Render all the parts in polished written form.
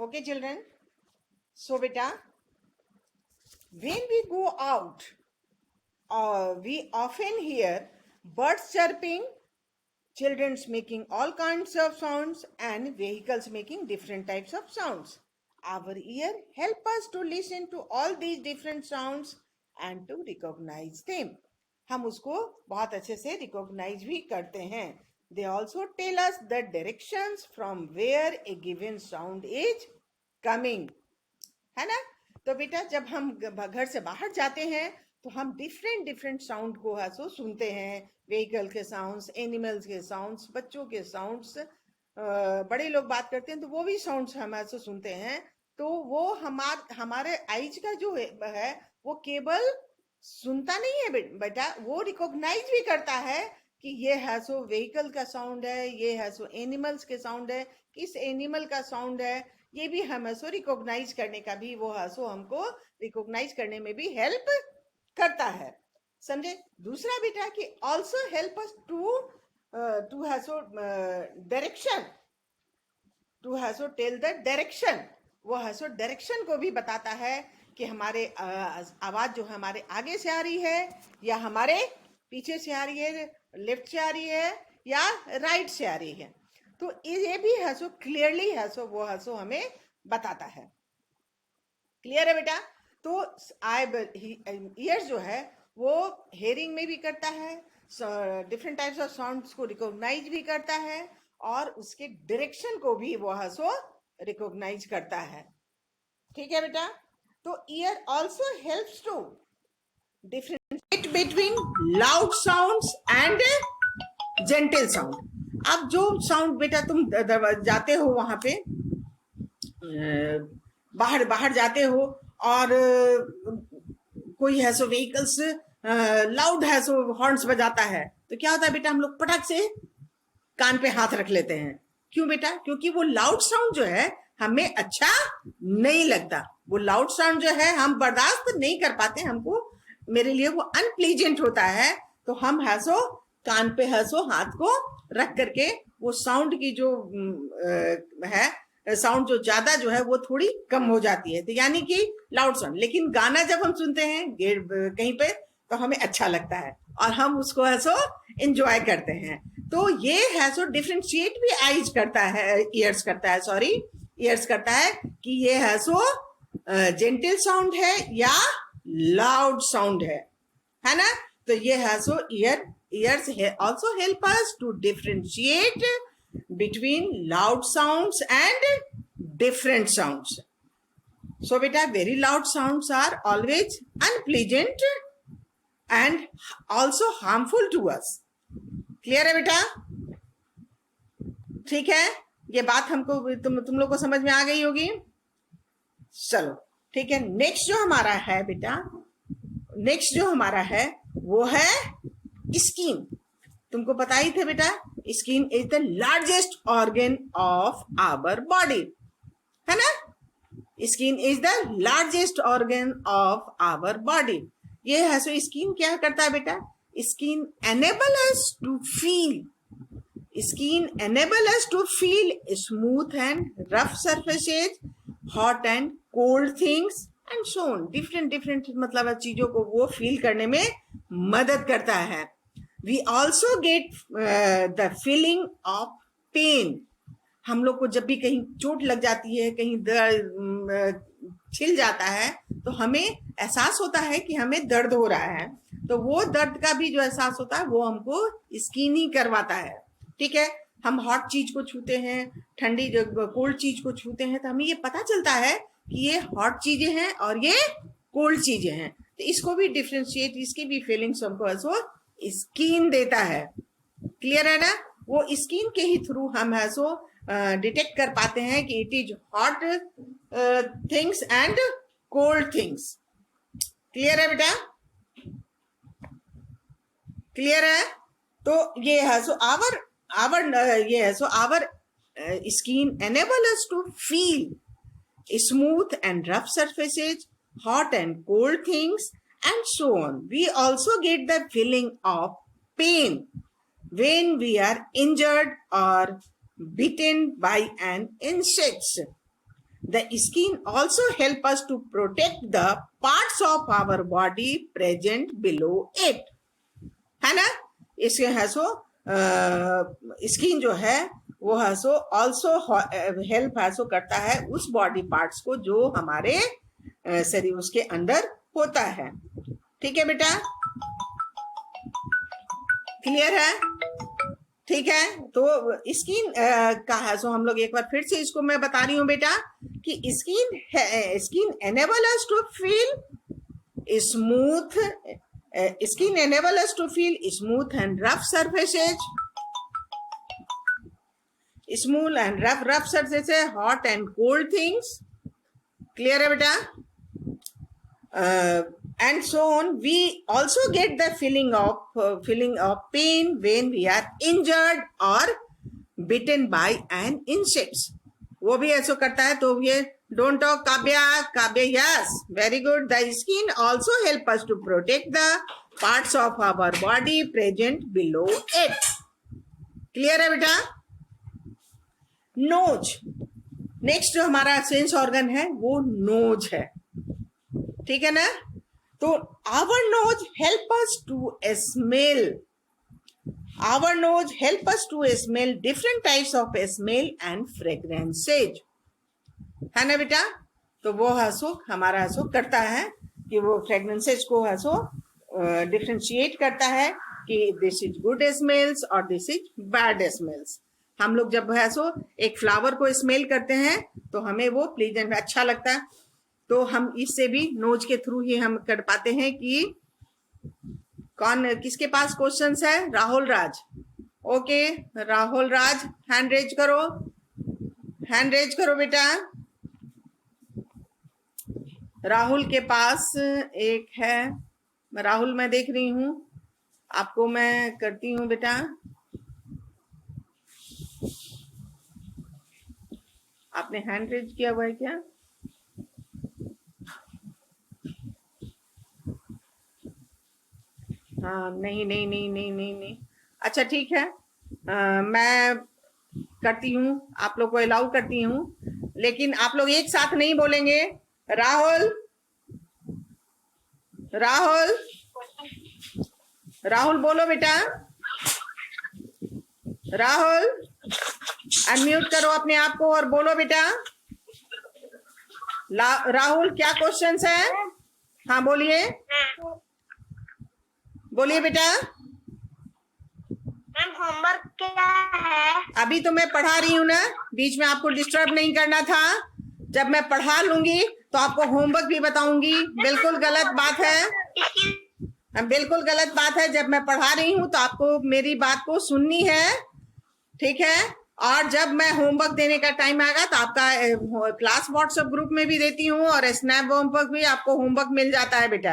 Okay, children. So, beta, when we go out, we often hear birds chirping, children's making all kinds of sounds, and vehicles making different types of sounds. Our ear help us to listen to all these different sounds and to recognize them. हम उसको बहुत अच्छे से recognize भी करते हैं. They also tell us the directions from where a given sound is coming. है ना? तो बेटा जब हम घर से बाहर जाते हैं तो हम डिफरेंट साउंड को ऐसो सुनते हैं. व्हीकल के साउंड्स, एनिमल्स के साउंड्स, बच्चों के साउंड्स, बड़े लोग बात करते हैं तो वो भी साउंड्स हम ऐसे सुनते हैं. तो वो हमारे आइज का जो है वो केवल सुनता नहीं है बेटा, वो रिकॉग्नाइज भी करता है कि ये है सो व्हीकल का साउंड है, ये है सो एनिमल्स के साउंड है, किस एनिमल का साउंड है. ये भी हम ऐसो रिकॉग्नाइज करने का भी वो ऐसो हमको रिकॉग्नाइज करने में भी हेल्प करता है. समझे? दूसरा बेटा कि ऑल्सो हेल्प अस टू हैसो डायरेक्शन, टू हैसो टेल द डायरेक्शन. वो हैसो डायरेक्शन को भी बताता है कि हमारे आवाज जो हमारे आगे से आ रही है या हमारे पीछे से आ रही है, लेफ्ट से आ रही है या राइट से आ रही है. तो ये भी है सो क्लियरली है सो वो है सो हमें बताता है. क्लियर है बेटा? तो ईयर्स जो है वो हेयरिंग में भी करता है, डिफरेंट टाइप्स ऑफ साउंड्स को रिकॉग्नाइज भी करता है और उसके डायरेक्शन को भी वो है सो रिकॉग्नाइज करता है. ठीक है बेटा? तो ear also helps to differentiate between loud sounds and gentle sound. अब जो साउंड बेटा तुम जाते हो वहां पे बाहर जाते हो और कोई है सो व्हीकल्स लाउड है सो हॉर्न्स बजाता है तो क्या होता है बेटा, हम लोग पटक से कान पे हाथ रख लेते हैं. क्यों बेटा? क्योंकि वो लाउड साउंड जो है हमें अच्छा नहीं लगता. वो लाउड साउंड जो है हम बर्दाश्त नहीं कर पाते, हमको मेरे लिए वो अनप्लीजेंट होता है. तो हम है सो कान पे है सो हाथ को रख करके वो साउंड की जो है साउंड जो ज्यादा जो है वो थोड़ी कम हो जाती है. तो यानी कि लाउड साउंड. लेकिन गाना जब हम सुनते हैं कहीं पे तो हमें अच्छा लगता है और हम उसको है सो एंजॉय करते हैं. तो ये है सो डिफरेंशिएट भी आइज करता है, ईयर्स करता है, सॉरी ईयर्स करता है कि ये है सो जेंटल साउंड है या लाउड साउंड है ना? तो ये है सो ears also help us to differentiate between loud sounds and different sounds. So beta, very loud sounds are always unpleasant and also harmful to us. Clear है बेटा? ठीक है, ये बात हमको तुम लोग को समझ में आ गई होगी. चलो ठीक है. नेक्स्ट जो हमारा है बेटा, नेक्स्ट जो हमारा है वो है स्किन. तुमको पता ही थे बेटा, skin is the largest organ of our body, है ना? Skin is the largest organ of our body. ये है सो स्किन क्या करता है बेटा? Skin enable us to feel, skin enable us to feel smooth and rough surfaces, hot and cold things and so on. Different मतलब चीजों को वो फील करने में मदद करता है. We also get the feeling of pain. हम लोग को जब भी कहीं चोट लग जाती है, कहीं छिल जाता है तो हमें एहसास होता है कि हमें दर्द हो रहा है. तो वो दर्द का भी जो एहसास होता है वो हमको स्किन ही करवाता है. ठीक है? हम हॉट चीज को छूते हैं, ठंडी कोल्ड चीज को छूते हैं तो हमें ये पता चलता है कि ये हॉट चीजें हैं और ये कोल्ड चीजें हैं. तो इसको भी डिफ्रेंशिएट, इसकी भी फीलिंग्स हमको ऐसो स्किन देता है. क्लियर है ना? वो स्किन के ही थ्रू हम है सो डिटेक्ट कर पाते हैं कि it is hot things and cold things. Clear है बेटा? क्लियर है? तो ये है सो आवर ये है so our skin enable us to feel smooth and rough surfaces, hot and cold things and so on. We also get the feeling of pain when we are injured or bitten by an insect. The skin also help us to protect the parts of our body present below it, है ना. इसके है so skin जो है वो है so also help है सो करता है उस बॉडी पार्ट्स को जो हमारे शरीर उसके अंदर होता है. ठीक है बेटा, क्लियर है? ठीक है, तो स्किन का है सो हम लोग एक बार फिर से इसको मैं बता रही हूँ बेटा कि skin enable us to feel smooth, skin enable us to feel smooth and rough surfaces, smooth and rough surfaces, hot and cold things. Clear है बेटा? And so on. We also get the feeling of pain when we are injured or bitten by an insect. वो भी ऐसा करता है. तो ये don't talk Kavya, yes, very good. The skin also help us to protect the parts of our body present below it. Clear है बेटा? Knows, next जो हमारा सेंस ऑर्गन है वो नोज है. ठीक है ना. तो our nose help us to smell. Our nose help us to smell different types of smell and fragrances. है ना बेटा? तो वो हसो हमारा हसो करता है कि वो फ्रेग्रेंसेज को हसो डिफरेंशिएट करता है कि दिस इज गुड स्मेल्स और दिस इज बैड स्मेल्स. हम लोग जब हसो एक फ्लावर को स्मेल करते हैं तो हमें वो प्लीजेंट अच्छा लगता है. तो हम इससे भी नोज के थ्रू ही हम कर पाते हैं कि कौन किसके पास क्वेश्चंस है. Rahul Raj. Okay, Rahul Raj hand raise करो, हैंड रेज करो बेटा. राहुल के पास एक है. राहुल मैं देख रही हूं आपको, मैं करती हूं बेटा. आपने हैंड रेज किया हुआ है क्या? हाँ, नहीं. अच्छा ठीक है, मैं करती हूँ, आप लोग को अलाउ करती हूँ, लेकिन आप लोग एक साथ नहीं बोलेंगे. राहुल, राहुल, राहुल बोलो बेटा. राहुल अनम्यूट करो अपने आप को और बोलो बेटा. राहुल क्या क्वेश्चंस है? हाँ बोलिए, बोलिए बेटा. मैम होमवर्क क्या है? अभी तो मैं पढ़ा रही हूँ ना, बीच में आपको डिस्टर्ब नहीं करना था. जब मैं पढ़ा लूंगी तो आपको होमवर्क भी बताऊंगी. बिल्कुल गलत बात है, बिल्कुल गलत बात है. जब मैं पढ़ा रही हूँ तो आपको मेरी बात को सुननी है. ठीक है? और जब मैं होमवर्क देने का टाइम आएगा तो आपका क्लास व्हाट्सएप ग्रुप में भी देती हूँ और स्नैप होमवर्क भी आपको होमवर्क मिल जाता है बेटा,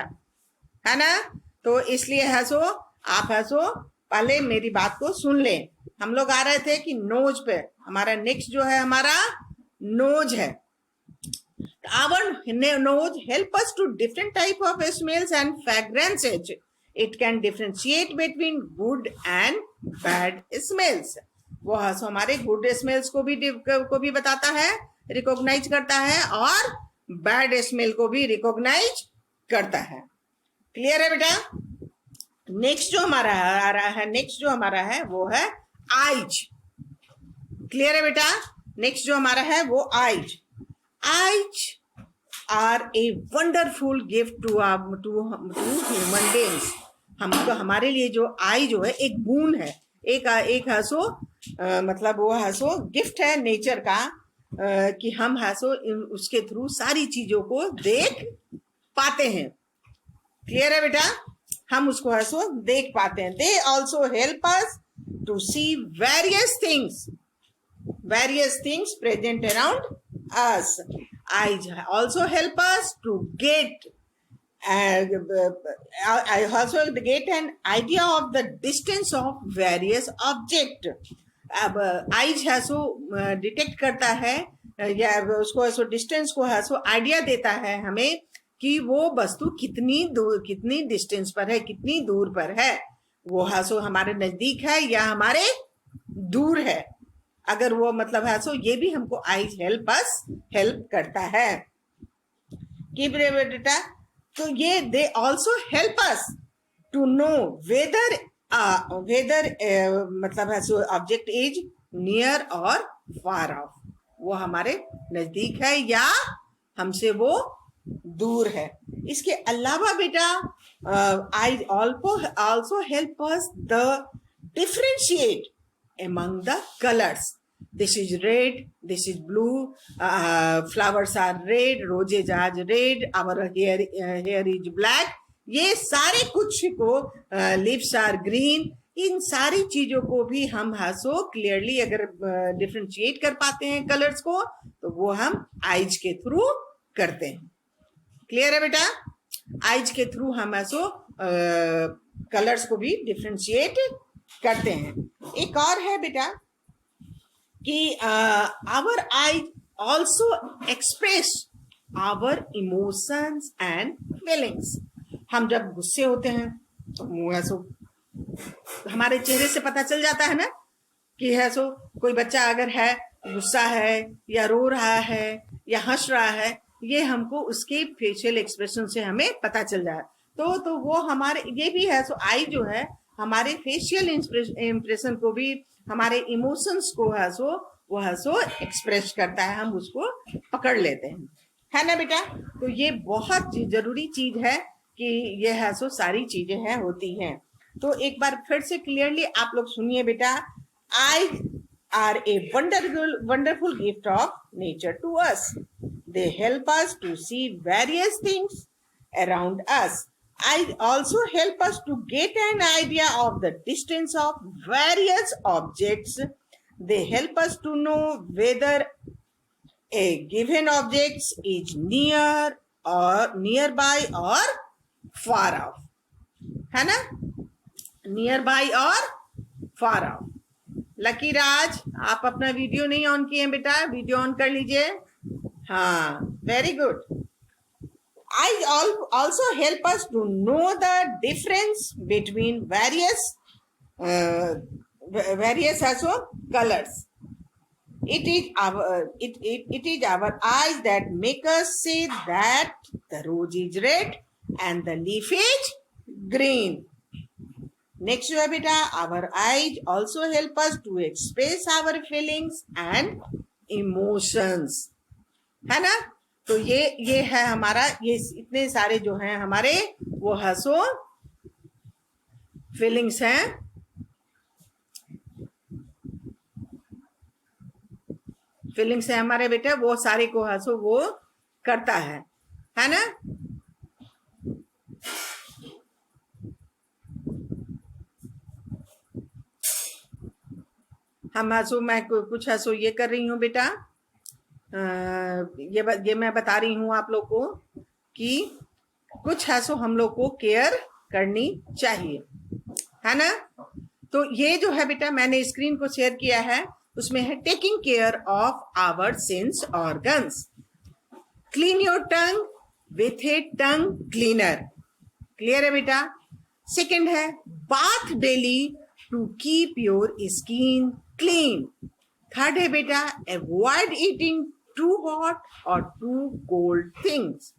है ना. तो इसलिए हंसो, आप हंसो, पहले मेरी बात को सुन लें. हम लोग आ रहे थे कि नोज पे. हमारा नेक्स्ट जो है हमारा नोज है. Our nose help us to different type of smells and fragrances. It can differentiate between good and bad smells. वो हंसो हमारे गुड स्मेल्स को भी बताता है, रिकॉग्नाइज करता है, और बैड स्मेल को भी रिकॉग्नाइज करता है. क्लियर है बेटा? नेक्स्ट जो हमारा आ रहा है, नेक्स्ट जो हमारा है वो है आइज. क्लियर है बेटा? नेक्स्ट जो हमारा है वो eyes. Eyes are a wonderful gift to human beings. हमको हमारे लिए जो आई जो है एक बून है, एक हंसो मतलब वो हंसो गिफ्ट है नेचर का, कि हम हंसो उसके थ्रू सारी चीजों को देख पाते हैं. क्लियर है बेटा? हम उसको हंसो देख पाते हैं. They also help us to see various things present around us. Eyes also help us to get I also get an idea of the distance of various object. अब आइज है सो डिटेक्ट करता है या उसको ऐसो डिस्टेंस को है so idea देता है हमें कि वो वस्तु कितनी डिस्टेंस पर है, कितनी दूर पर है. वो है सो हमारे नजदीक है या हमारे दूर है. अगर वो मतलब है सो ये भी हमको आईज हेल्प करता है कि बेटा। तो ये they also help us to know weather weather मतलब है सो ऑब्जेक्ट इज नियर और फार ऑफ, वो हमारे नजदीक है या हमसे वो दूर है। इसके अलावा बेटा I also help us the differentiate among the colors. This is red, this is blue, flowers are red, roses are red, our hair is black. ये सारे कुछ को lips are green, इन सारी चीजों को भी हम हासो क्लियरली अगर डिफरेंशिएट कर पाते हैं कलर्स को, तो वो हम आइज के थ्रू करते हैं। क्लियर है बेटा? आइज के थ्रू हम ऐसो कलर्स को भी डिफरेंशिएट करते हैं। एक और है बेटा कि our eyes also express our emotions and feelings. हम जब गुस्से होते हैं तो मुंह ऐसो हमारे चेहरे से पता चल जाता है ना कि है सो कोई बच्चा अगर है गुस्सा है या रो रहा है या हंस रहा है, ये हमको उसके फेशियल एक्सप्रेशन से हमें पता चल जाए। तो वो हमारे ये भी है सो आई जो है हमारे फेशियल इंप्रेशन को भी, हमारे इमोशंस को है सो वो है सो एक्सप्रेस करता है, हम उसको पकड़ लेते हैं, है ना बेटा? तो ये बहुत जरूरी चीज है कि ये है सो सारी चीजें हैं होती हैं। तो एक बार फिर से क्लियरली आप लोग सुनिए बेटा। Eye are a wonderful gift of nature to us. They help us to see various things around us. I also help us to get an idea of the distance of various objects. They help us to know whether a given object is near or nearby or far off. है ना? Nearby or far off. Lucky Raj, आप अपना video नहीं on किए बेटा, video on कर लीजिए। हाँ, very good. Eyes also help us to know the difference between various also colors. It is our eyes that make us say that the rose is red and the leaf is green. Next है बेटा, our eyes also help us to express our feelings and emotions, है ना? तो ये है हमारा, ये इतने सारे जो हैं हमारे वो हंसो फीलिंग्स हैं। फीलिंग्स है हमारे बेटा, वो सारे को हंसो वो करता है ना? हम हंसो, मैं कुछ हंसो ये कर रही हूँ बेटा, ये मैं बता रही हूँ आप लोग को कि कुछ है सो हम लोग को केयर करनी चाहिए, है ना? तो ये जो है बेटा मैंने स्क्रीन को शेयर किया है, उसमें है taking care of our sense organs. Clean your tongue with a tongue cleaner. Clear है बेटा? सेकंड है bath daily to keep your skin clean. Third है बेटा avoid eating too hot or too cold things.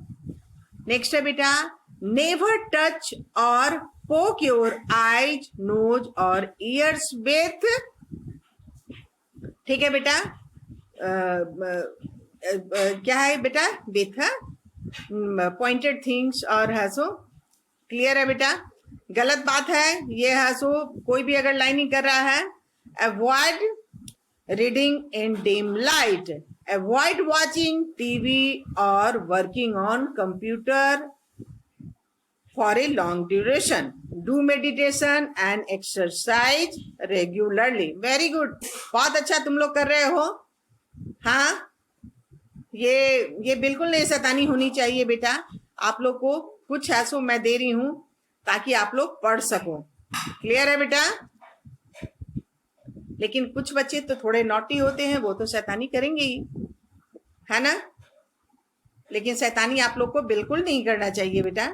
Next है बेटा never touch or poke your eyes, nose or ears with, ठीक है बेटा, क्या है बेटा with pointed things और है सो। क्लियर है बेटा? गलत बात है ये है सो, कोई भी अगर लाइनिंग कर रहा है avoid reading in dim light, avoid watching TV or working on computer for a long duration, do meditation and exercise regularly. Very good, बहुत अच्छा तुम लोग कर रहे हो। हाँ, ये बिल्कुल नहीं शैतानी होनी चाहिए बेटा। आप लोग को कुछ ऐसो मैं दे रही हूँ ताकि आप लोग पढ़ सको। क्लियर है बेटा? लेकिन कुछ बच्चे तो थोड़े नॉटी होते हैं, वो तो शैतानी करेंगे ही, है ना? लेकिन शैतानी आप लोग को बिल्कुल नहीं करना चाहिए बेटा।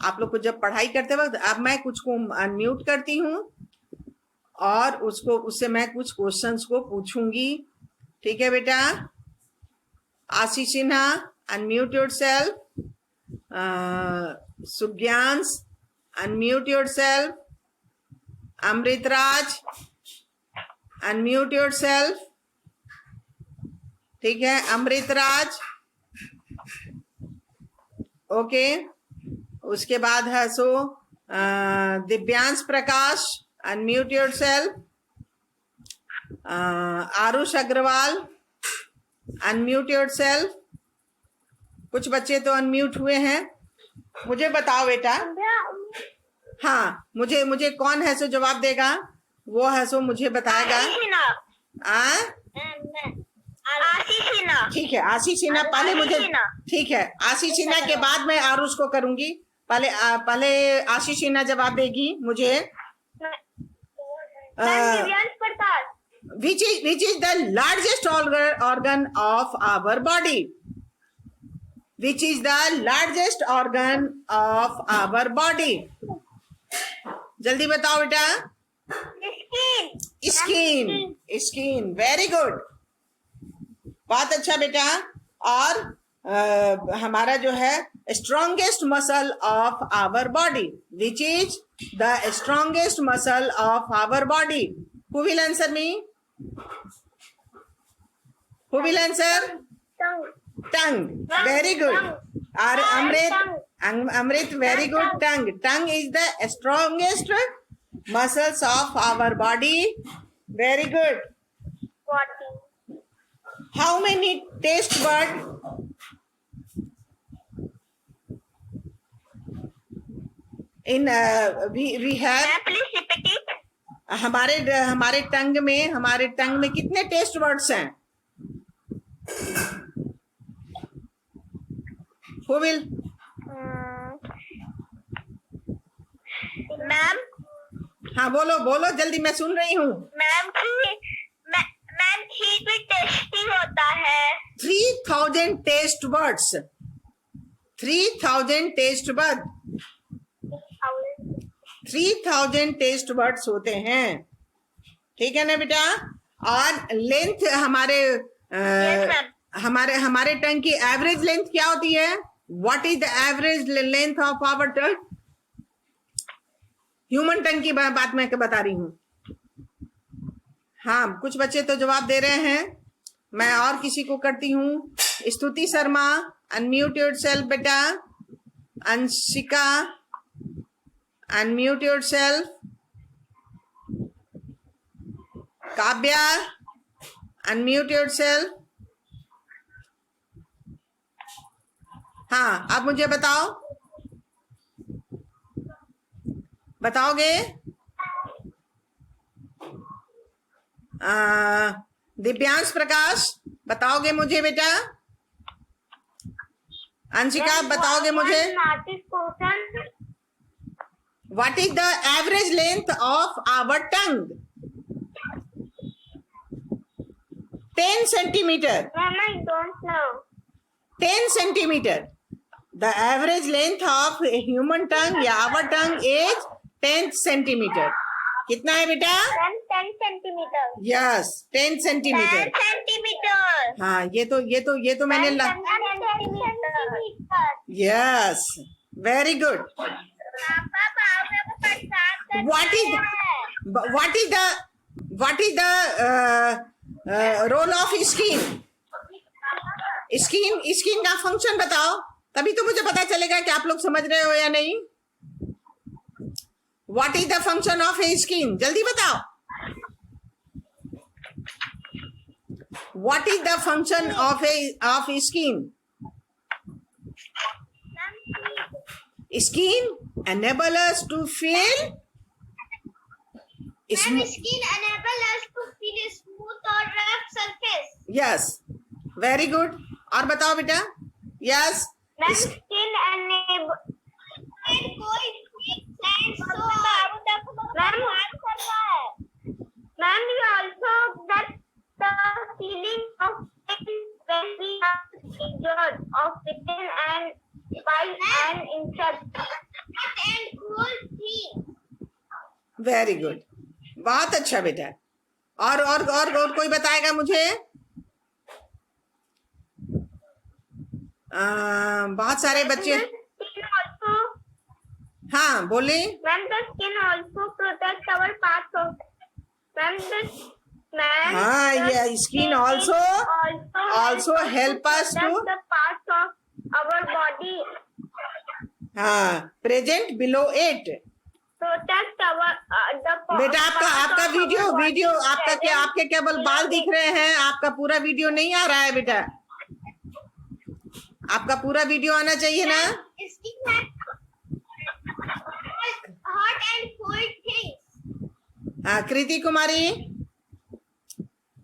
आप लोग को जब पढ़ाई करते वक्त, अब मैं कुछ को अनम्यूट करती हूँ और उससे मैं कुछ क्वेश्चंस को पूछूंगी. ठीक है बेटा. Ashish Sinha, unmute yourself. Sugyansh, unmute yourself. Amrit Raj, unmute yourself. ठीक है, अमृत राज. ओके. उसके बाद है so Divyansh Prakash, unmute yourself. Aarush Agarwal, unmute yourself. कुछ बच्चे तो अनम्यूट हुए हैं. मुझे बताओ बेटा. हाँ, मुझे कौन है सो जवाब देगा, वो है सो मुझे बताएगा. ठीक है, आशीष सिन्हा पहले मुझे. ठीक है, आशीष सिन्हा के बाद मैं आरुष को करूंगी. पहले आशीष सिन्हा जवाब देगी मुझे. which is the largest organ of our body? Which is the largest organ of our body? जल्दी बताओ बेटा. स्किन. Very good. बहुत अच्छा बेटा. और हमारा जो है strongest muscle of our body. Which is the strongest muscle of our body? Who will answer me? Who will answer? Tongue. Very good. और Amrit, very good. Tongue is the strongest muscles of our body. Very good. How many taste buds? In we have. Please repeat it. हमारे टंग में कितने test words हैं? Who will? Ma'am. हाँ, बोलो जल्दी, मैं सुन रही हूँ. मैम खीर भी टेस्टी होता है. 3000 taste buds. 3000 taste bud. 3000 taste buds होते हैं. ठीक है ना बेटा. और लेंथ हमारे टंग की एवरेज लेंथ क्या होती है? What is the average length of our tongue? Human tongue की बात मैं बता रही हूं. हाँ, कुछ बच्चे तो जवाब दे रहे हैं. मैं और किसी को करती हूँ. स्तुति शर्मा, अनम्यूट योरसेल्फ बेटा. Anshika, unmute yourself. Kavya, unmute yourself. हाँ, आप मुझे बताओगे? दिव्यांश प्रकाश, बताओगे मुझे बेटा? अंशिका, बताओगे मुझे? What is the average length of our tongue? 10 centimeter. Ma'am, I don't know. 10 centimeter. The average length of a human tongue या our tongue is 10 centimeter. कितना है बेटा? 10 centimeter. Yes, 10 centimeter. 10 centimeter. हाँ, ये तो मैंने 10 centimeter. Yes, very good. What is the role of skin? Skin का function बताओ, तभी तो मुझे पता चलेगा कि आप लोग समझ रहे हो या नहीं. What is the function of A skin? जल्दी बताओ. What is the function of skin? Skin enable us to feel. Skin enable us to feel smooth or rough surface. Yes, very good. और बताओ बेटा. Yes. Skin enable. Ma'am, we also get the feeling of pain when we are injured of pain and spine and injured and cold feet. Very good. बहुत अच्छा बेटा। और कोई बताएगा मुझे? बहुत सारे बच्चे। Skin also, हाँ बोले। ma'am, the skin also protects our parts of. Ma'am, हाँ, ये skin also help us to the parts of our body. हाँ present below it। Protect our the बेटा आपका parts of video our body video आपका क्या, present आपके केवल बाल दिख रहे हैं, आपका पूरा वीडियो नहीं आ रहा है बेटा। आपका पूरा वीडियो आना चाहिए ना। Skin has hot and cold things. हाँ कृति कुमारी,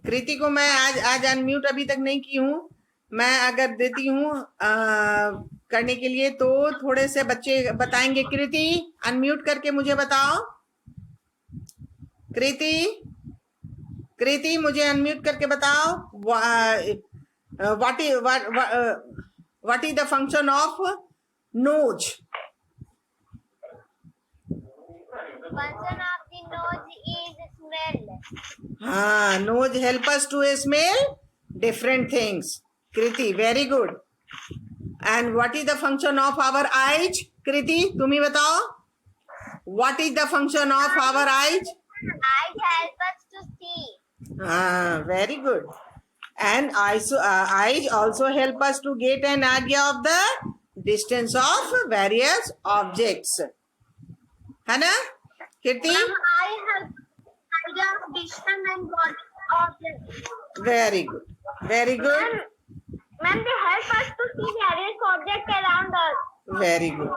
कृति को मैं आज अनम्यूट अभी तक नहीं की हूँ। मैं अगर देती हूँ करने के लिए तो थोड़े से बच्चे बताएंगे। कृति अनम्यूट करके मुझे बताओ। कृति मुझे अनम्यूट करके बताओ। What is the function of nose? Function of the nose is smell. हाँ, nose help us to smell different things. Kriti, very good. And what is the function of our eyes? Kriti, तुम ही बताओ. What is the function of our eyes? Eyes help us to see. Ah, very good. And eyes also help us to get an idea of the distance of various objects. है ना कृति? Eye help idea of distance and body objects. Very good. Very good. Ma'am, they help us to see various objects around us. Very good.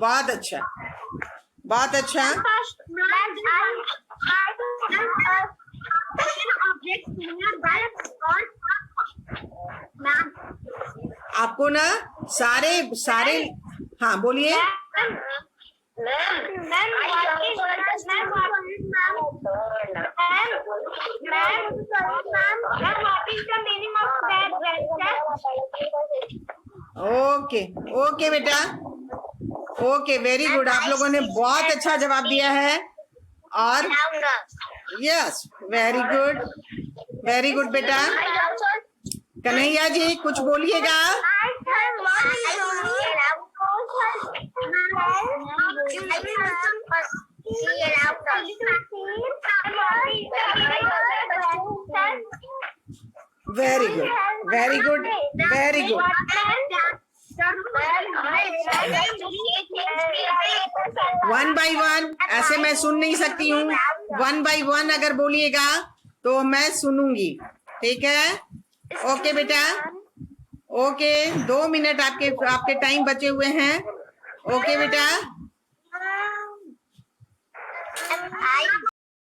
बहुत अच्छा, बहुत अच्छा। First, ma'am, objects nearby us. Ma'am, आपको ना सारे हाँ बोलिए। ओके बेटा, ओके वेरी गुड। आप लोगों ने बहुत अच्छा जवाब दिया है। और यस वेरी गुड बेटा। कन्हैया जी कुछ बोलिएगा। Very good. One by one ऐसे मैं सुन नहीं सकती हूँ। 1 by 1 अगर बोलिएगा तो मैं सुनूंगी, ठीक है? ओके बेटा, ओके 2 मिनट आपके टाइम बचे हुए हैं। ओके बेटा।